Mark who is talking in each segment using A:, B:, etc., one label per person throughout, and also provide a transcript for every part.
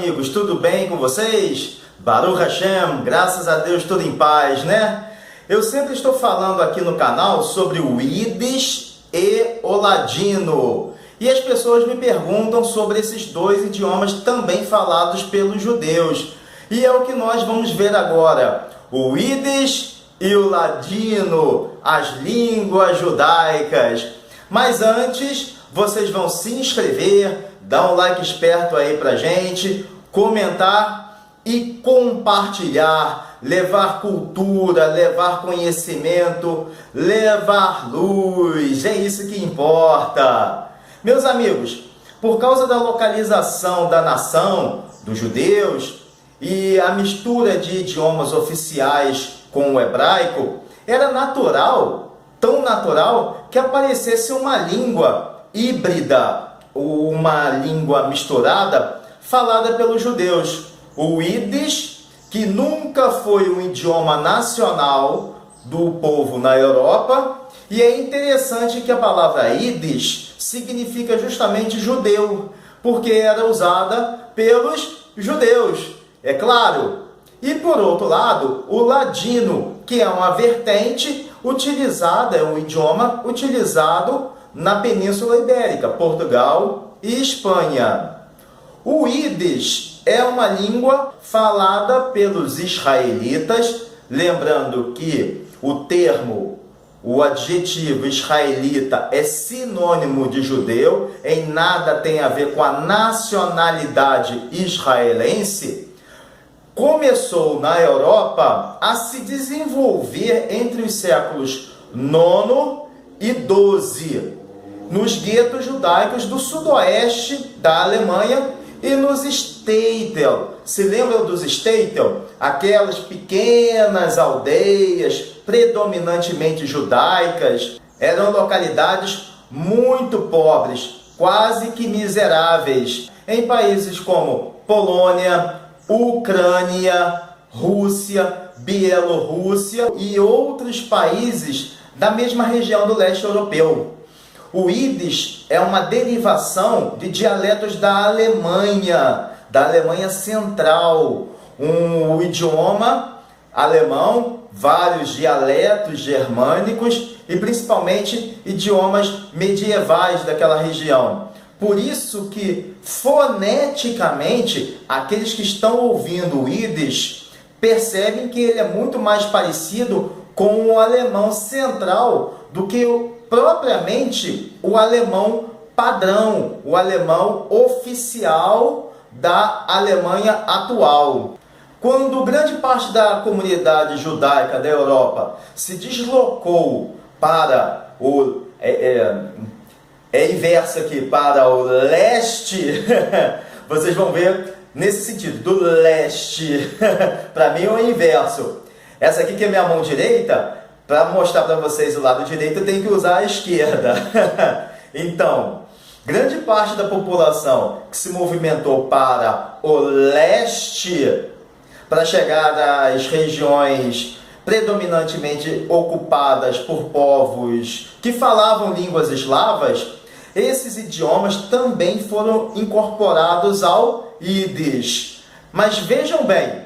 A: amigos, tudo bem com vocês? Baruch Hashem, graças a Deus, tudo em paz, né? Eu sempre estou falando aqui no canal sobre o Yiddish e o Ladino. E as pessoas me perguntam sobre esses dois idiomas também falados pelos judeus. E é o que nós vamos ver agora. O Yiddish e o Ladino, as línguas judaicas. Mas antes, vocês vão se inscrever, dar um like esperto aí pra gente, comentar e compartilhar, levar cultura, levar conhecimento, levar luz, é isso que importa. Meus amigos, por causa da localização da nação, dos judeus, e a mistura de idiomas oficiais com o hebraico, era natural, tão natural, que aparecesse uma língua híbrida, uma língua misturada, falada pelos judeus. O Yiddish, que nunca foi um idioma nacional do povo na Europa, e é interessante que a palavra Yiddish significa justamente judeu, porque era usada pelos judeus, é claro. E por outro lado, o ladino, que é uma vertente utilizada, é um idioma utilizado na Península Ibérica, Portugal e Espanha. O Yiddish é uma língua falada pelos israelitas, lembrando que o termo, o adjetivo israelita é sinônimo de judeu, em nada tem a ver com a nacionalidade israelense. Começou na Europa a se desenvolver entre os séculos IX e XII, nos guetos judaicos do sudoeste da Alemanha e nos shtetl. Se lembram dos shtetl? Aquelas pequenas aldeias predominantemente judaicas, eram localidades muito pobres, quase que miseráveis, em países como Polônia, Ucrânia, Rússia, Bielorrússia e outros países da mesma região do leste europeu. O Yiddish é uma derivação de dialetos da Alemanha Central, um idioma alemão, vários dialetos germânicos e principalmente idiomas medievais daquela região. Por isso que, foneticamente, aqueles que estão ouvindo o Yiddish percebem que ele é muito mais parecido com o alemão central do que propriamente o alemão padrão, o alemão oficial da Alemanha atual. Quando grande parte da comunidade judaica da Europa se deslocou para o inverso aqui, para o leste, vocês vão ver nesse sentido, do leste, para mim é o inverso. Essa aqui que é minha mão direita, para mostrar para vocês o lado direito, eu tenho que usar a esquerda. Então, grande parte da população que se movimentou para o leste, para chegar às regiões predominantemente ocupadas por povos que falavam línguas eslavas, esses idiomas também foram incorporados ao Yiddish. Mas vejam bem,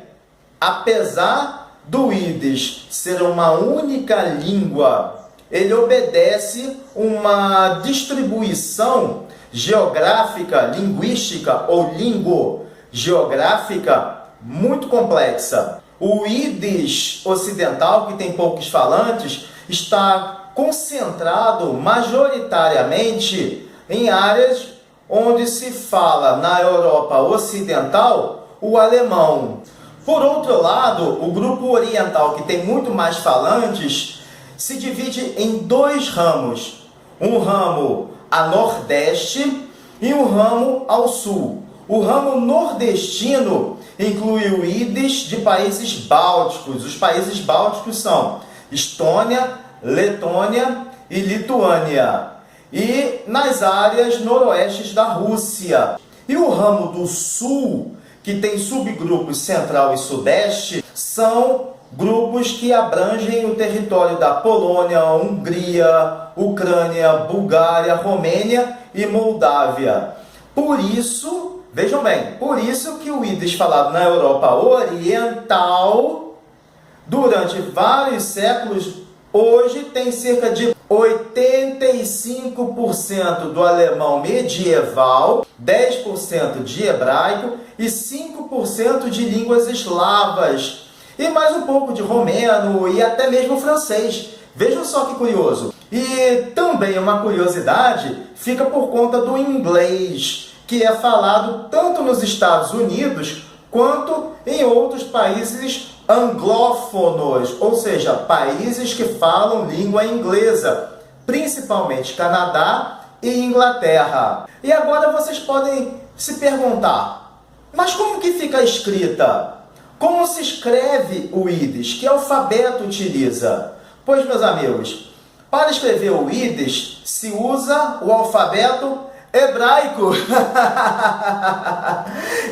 A: apesar do Yiddish ser uma única língua, ele obedece uma distribuição geográfica, linguística ou lingo-geográfica muito complexa. O Yiddish ocidental, que tem poucos falantes, está concentrado majoritariamente em áreas onde se fala na Europa Ocidental o alemão. Por outro lado, o grupo oriental, que tem muito mais falantes, se divide em dois ramos. Um ramo a nordeste e um ramo ao sul. O ramo nordestino inclui o Yiddish de países bálticos. Os países bálticos são Estônia, Letônia e Lituânia. E nas áreas noroestes da Rússia. E o ramo do sul, que tem subgrupos central e sudeste, são grupos que abrangem o território da Polônia, Hungria, Ucrânia, Bulgária, Romênia e Moldávia. Por isso Vejam bem, por isso que o Yiddish falado na Europa Oriental, durante vários séculos, hoje tem cerca de 85% do alemão medieval, 10% de hebraico e 5% de línguas eslavas, e mais um pouco de romeno e até mesmo francês. Vejam só que curioso. E também uma curiosidade fica por conta do inglês, que é falado tanto nos Estados Unidos quanto em outros países anglófonos, ou seja, países que falam língua inglesa, principalmente Canadá e Inglaterra. E agora vocês podem se perguntar, mas como que fica a escrita? Como se escreve o Yiddish? Que alfabeto utiliza? Pois, meus amigos, para escrever o Yiddish se usa o alfabeto hebraico.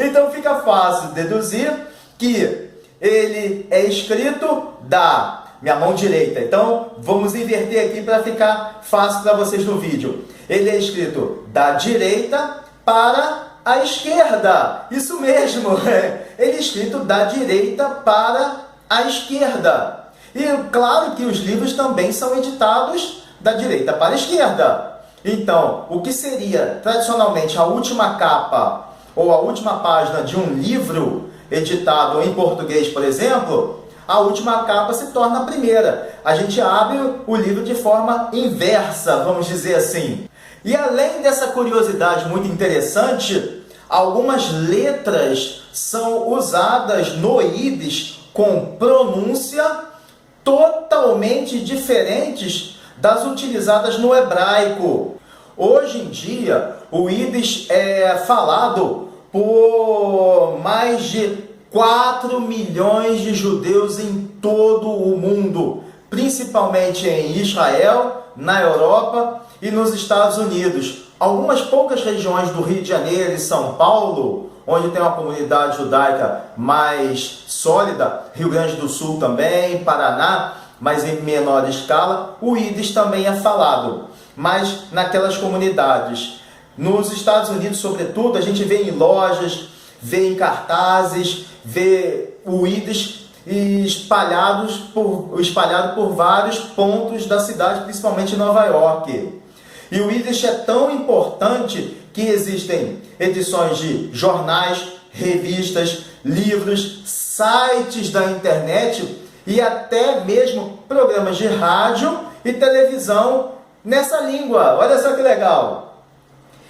A: Então fica fácil deduzir que ele é escrito da minha mão direita. Então vamos inverter aqui para ficar fácil para vocês no vídeo. Ele é escrito da direita para a esquerda. Isso mesmo. Ele é escrito da direita para a esquerda. E claro que os livros também são editados da direita para a esquerda. Então, o que seria tradicionalmente a última capa ou a última página de um livro editado em português, por exemplo, a última capa se torna a primeira. A gente abre o livro de forma inversa, vamos dizer assim. E além dessa curiosidade muito interessante, algumas letras são usadas no Yiddish com pronúncia totalmente diferentes das utilizadas no hebraico. Hoje em dia, o Yiddish é falado por mais de 4 milhões de judeus em todo o mundo, principalmente em Israel, na Europa e nos Estados Unidos. Algumas poucas regiões do Rio de Janeiro e São Paulo, onde tem uma comunidade judaica mais sólida, Rio Grande do Sul também, Paraná, mas em menor escala, o Yiddish também é falado. Mas naquelas comunidades, nos Estados Unidos, sobretudo, a gente vê em lojas, vê em cartazes, vê o Yiddish espalhado por vários pontos da cidade, principalmente em Nova York. E o Yiddish é tão importante que existem edições de jornais, revistas, livros, sites da internet e até mesmo programas de rádio e televisão nessa língua. Olha só que legal!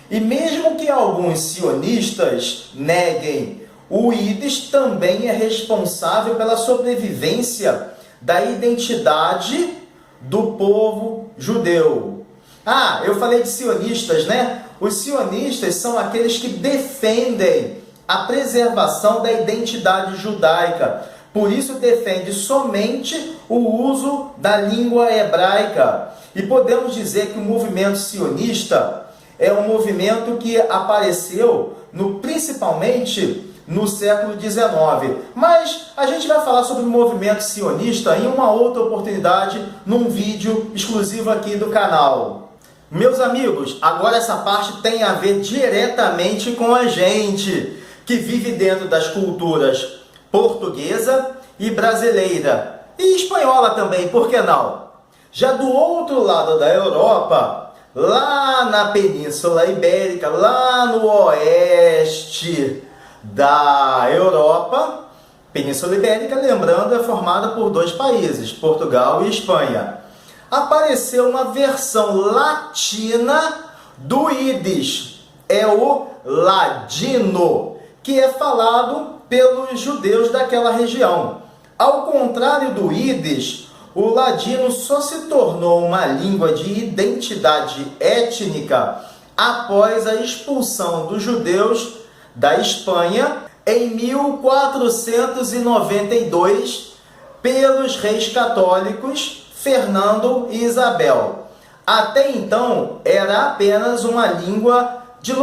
A: E mesmo que alguns sionistas neguem, o Yiddish também é responsável pela sobrevivência da identidade do povo judeu. Ah, eu falei de sionistas, né? Os sionistas são aqueles que defendem a preservação da identidade judaica. Por isso defende somente o uso da língua hebraica. E podemos dizer que o movimento sionista é um movimento que apareceu principalmente no século XIX. Mas a gente vai falar sobre o movimento sionista em uma outra oportunidade, num vídeo exclusivo aqui do canal. Meus amigos, agora essa parte tem a ver diretamente com a gente, que vive dentro das culturas portuguesa e brasileira, e espanhola também, por que não? Já do outro lado da Europa, lá na Península Ibérica, lá no oeste da Europa, Península Ibérica, lembrando, é formada por dois países, Portugal e Espanha. Apareceu uma versão latina do Yiddish, é o ladino, que é falado pelos judeus daquela região. Ao contrário do Yiddish, o ladino só se tornou uma língua de identidade étnica após a expulsão dos judeus da Espanha em 1492 pelos reis católicos Fernando e Isabel. Até então era apenas uma língua de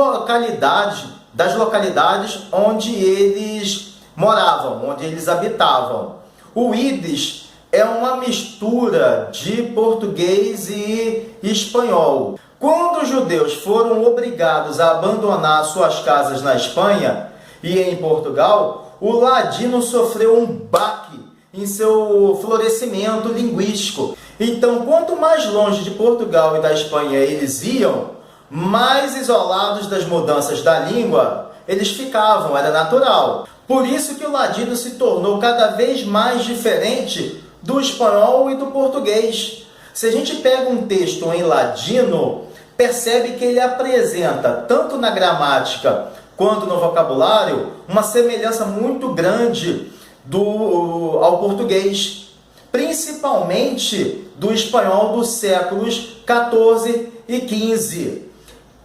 A: das localidades onde eles moravam, onde eles habitavam. O Yiddish é uma mistura de português e espanhol. Quando os judeus foram obrigados a abandonar suas casas na Espanha e em Portugal, o ladino sofreu um baque em seu florescimento linguístico. Então, quanto mais longe de Portugal e da Espanha eles iam, mais isolados das mudanças da língua eles ficavam, era natural. Por isso que o ladino se tornou cada vez mais diferente do espanhol e do português. Se a gente pega um texto em ladino, percebe que ele apresenta, tanto na gramática quanto no vocabulário, uma semelhança muito grande ao português, principalmente do espanhol dos séculos 14 e 15.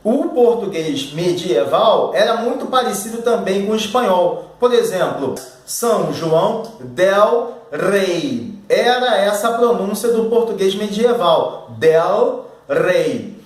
A: O português medieval era muito parecido também com o espanhol. Por exemplo, São João del Rei. Era essa a pronúncia do português medieval, del Rei.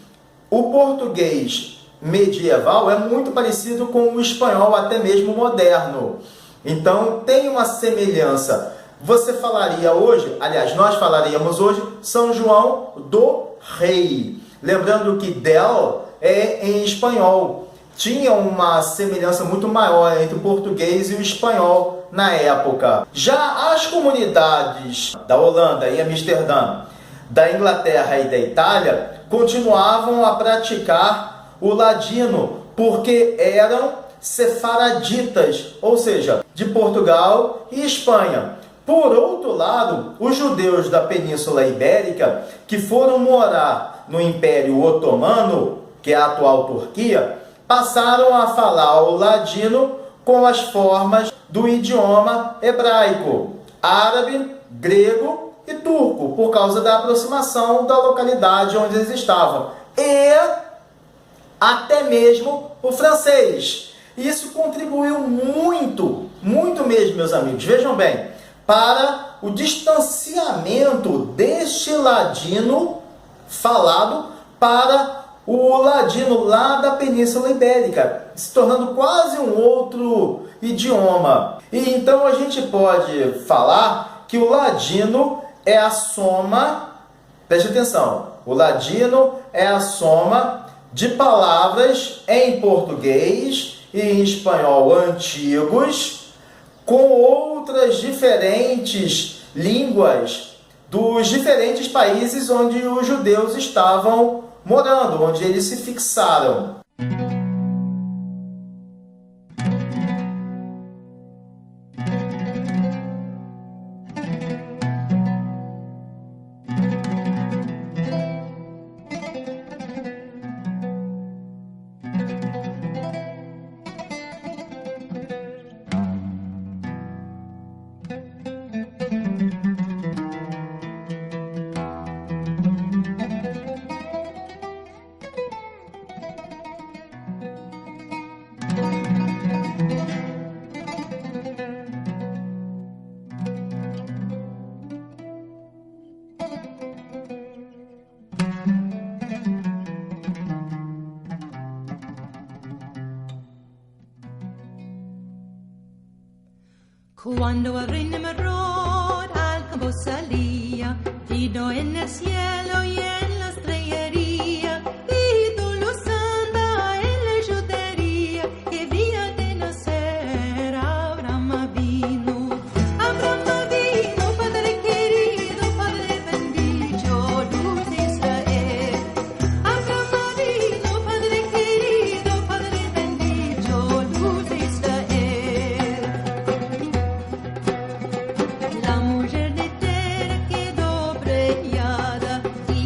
A: O português medieval é muito parecido com o espanhol, até mesmo moderno. Então, tem uma semelhança. Você falaria hoje, aliás, nós falaríamos hoje, São João do Rei. Lembrando que del é em espanhol. Tinha uma semelhança muito maior entre o português e o espanhol na época. Já as comunidades da Holanda e Amsterdã, da Inglaterra e da Itália, continuavam a praticar o ladino, porque eram sefaraditas, ou seja, de Portugal e Espanha. Por outro lado, os judeus da Península Ibérica, que foram morar no Império Otomano, que é a atual Turquia, passaram a falar o ladino com as formas do idioma hebraico, árabe, grego e turco, por causa da aproximação da localidade onde eles estavam. E até mesmo o francês. Isso contribuiu muito, muito mesmo, meus amigos. Vejam bem, para o distanciamento deste ladino falado para o ladino lá da Península Ibérica, se tornando quase um outro idioma. E então a gente pode falar que o ladino é a soma, preste atenção, o ladino é a soma de palavras em português e em espanhol antigos, com outras diferentes línguas dos diferentes países onde os judeus estavam morando, onde eles se fixaram.
B: Cuando el Nimrod al campo salía, vido en el cielo y en la estrellería, vido luz santa en la judería, que había de nacer Abraham vino, Padre querido, Padre bendito, luz de Israel. Abraham vino, Padre querido, Padre bendito, luz de Israel. La mujer de Tera quedó preñada y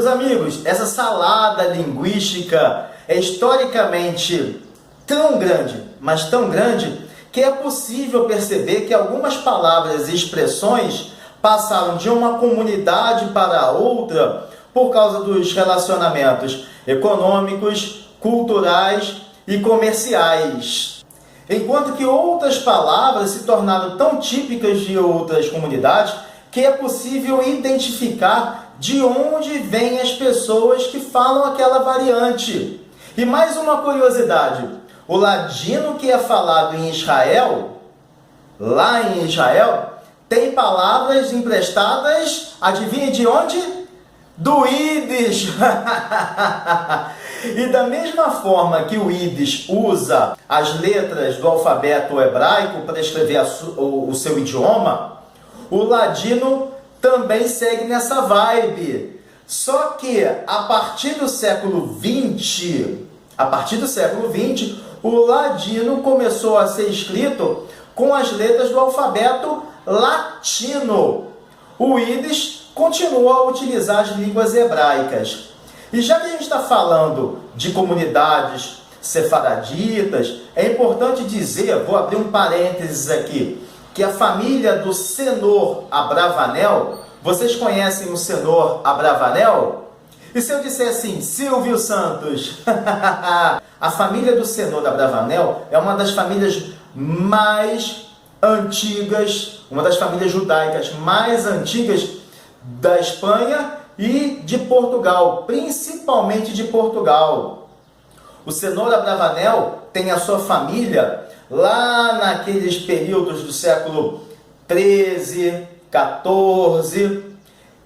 A: Meus amigos, essa salada linguística é historicamente tão grande, mas tão grande, que é possível perceber que algumas palavras e expressões passaram de uma comunidade para outra por causa dos relacionamentos econômicos, culturais e comerciais. Enquanto que outras palavras se tornaram tão típicas de outras comunidades que é possível identificar de onde vêm as pessoas que falam aquela variante. E mais uma curiosidade, o ladino que é falado em Israel, lá em Israel, tem palavras emprestadas, adivinha de onde? Do Yiddish! E da mesma forma que o Yiddish usa as letras do alfabeto hebraico para escrever o seu idioma, o ladino também segue nessa vibe. Só que a partir do século XX, o ladino começou a ser escrito com as letras do alfabeto latino. O Yiddish continua a utilizar as línguas hebraicas. E já que a gente está falando de comunidades sefaraditas, é importante dizer, vou abrir um parênteses aqui, que a família do Senor Abravanel, vocês conhecem o Senor Abravanel? E se eu disser assim, Silvio Santos? A família do Senor Abravanel é uma das famílias mais antigas, uma das famílias judaicas mais antigas da Espanha e de Portugal, principalmente de Portugal. O Senor Abravanel tem a sua família lá naqueles períodos do século 13, 14,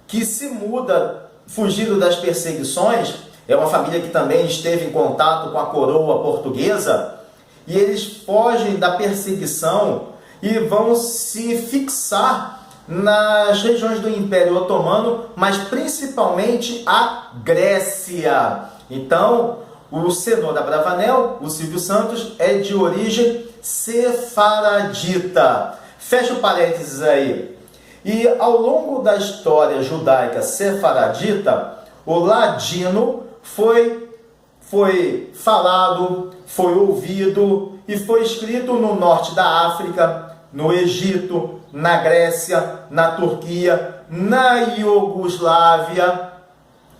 A: que se muda fugindo das perseguições. É uma família que também esteve em contato com a coroa portuguesa, e eles fogem da perseguição e vão se fixar nas regiões do Império Otomano, mas principalmente a Grécia. Então, o Senor Abravanel, o Silvio Santos, é de origem sefaradita. Fecha o parênteses aí. E ao longo da história judaica sefaradita, o ladino foi falado, foi ouvido e foi escrito no norte da África, no Egito, na Grécia, na Turquia, na Iugoslávia.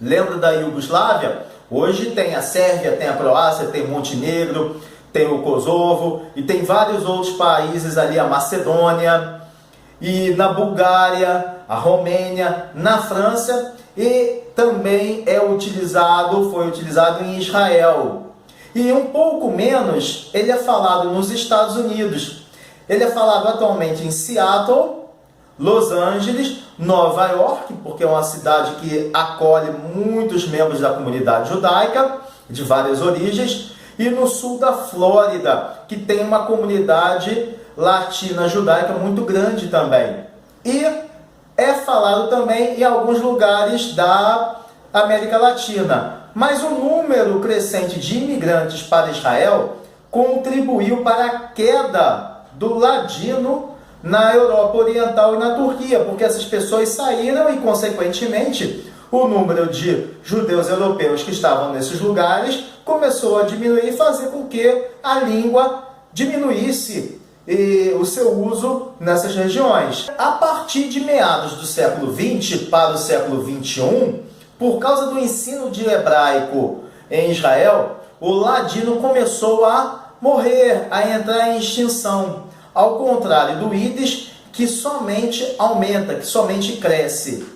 A: Lembra da Iugoslávia? Hoje tem a Sérvia, tem a Croácia, tem Montenegro, tem o Kosovo e tem vários outros países ali, a Macedônia, e na Bulgária, a Romênia, na França, e também foi utilizado em Israel. E um pouco menos ele é falado nos Estados Unidos. Ele é falado atualmente em Seattle, Los Angeles, Nova York, porque é uma cidade que acolhe muitos membros da comunidade judaica, de várias origens, e no sul da Flórida, que tem uma comunidade latina judaica muito grande também. E é falado também em alguns lugares da América Latina. Mas o número crescente de imigrantes para Israel contribuiu para a queda do ladino na Europa Oriental e na Turquia, porque essas pessoas saíram e, consequentemente, o número de judeus europeus que estavam nesses lugares começou a diminuir e fazer com que a língua diminuísse o seu uso nessas regiões. A partir de meados do século XX para o século XXI, por causa do ensino de hebraico em Israel, o ladino começou a morrer, a entrar em extinção, ao contrário do Yiddish, que somente aumenta, que somente cresce.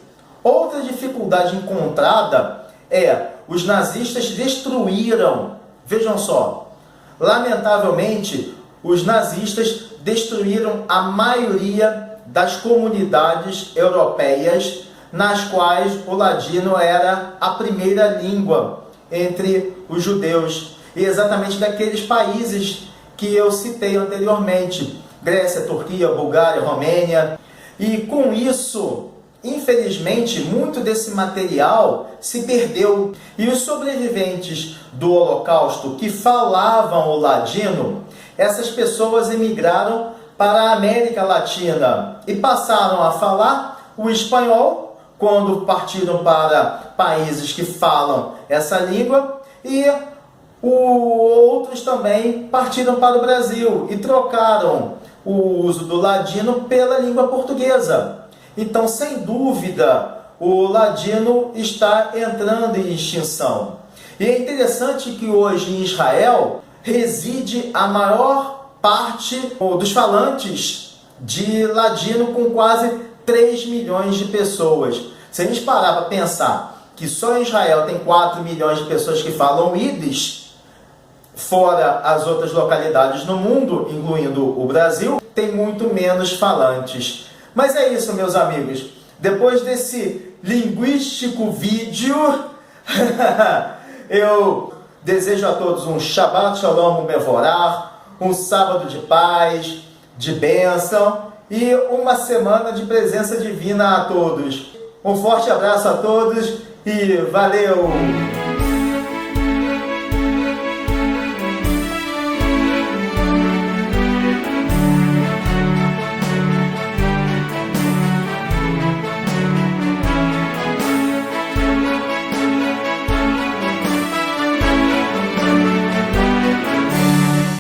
A: Outra dificuldade encontrada é os nazistas destruíram, vejam só, lamentavelmente, os nazistas destruíram a maioria das comunidades europeias nas quais o ladino era a primeira língua entre os judeus, e exatamente daqueles países que eu citei anteriormente, Grécia, Turquia, Bulgária, Romênia. E com isso, infelizmente, muito desse material se perdeu. E os sobreviventes do Holocausto que falavam o ladino, essas pessoas emigraram para a América Latina e passaram a falar o espanhol quando partiram para países que falam essa língua, e outros também partiram para o Brasil e trocaram o uso do ladino pela língua portuguesa. Então, sem dúvida, o ladino está entrando em extinção. E é interessante que hoje em Israel reside a maior parte dos falantes de ladino, com quase 3 milhões de pessoas. Se a gente parar para pensar que só em Israel tem 4 milhões de pessoas que falam Yiddish, fora as outras localidades no mundo, incluindo o Brasil, tem muito menos falantes. Mas é isso, meus amigos. Depois desse linguístico vídeo, eu desejo a todos um Shabbat Shalom Mevorach, um sábado de paz, de bênção e uma semana de presença divina a todos. Um forte abraço a todos e valeu!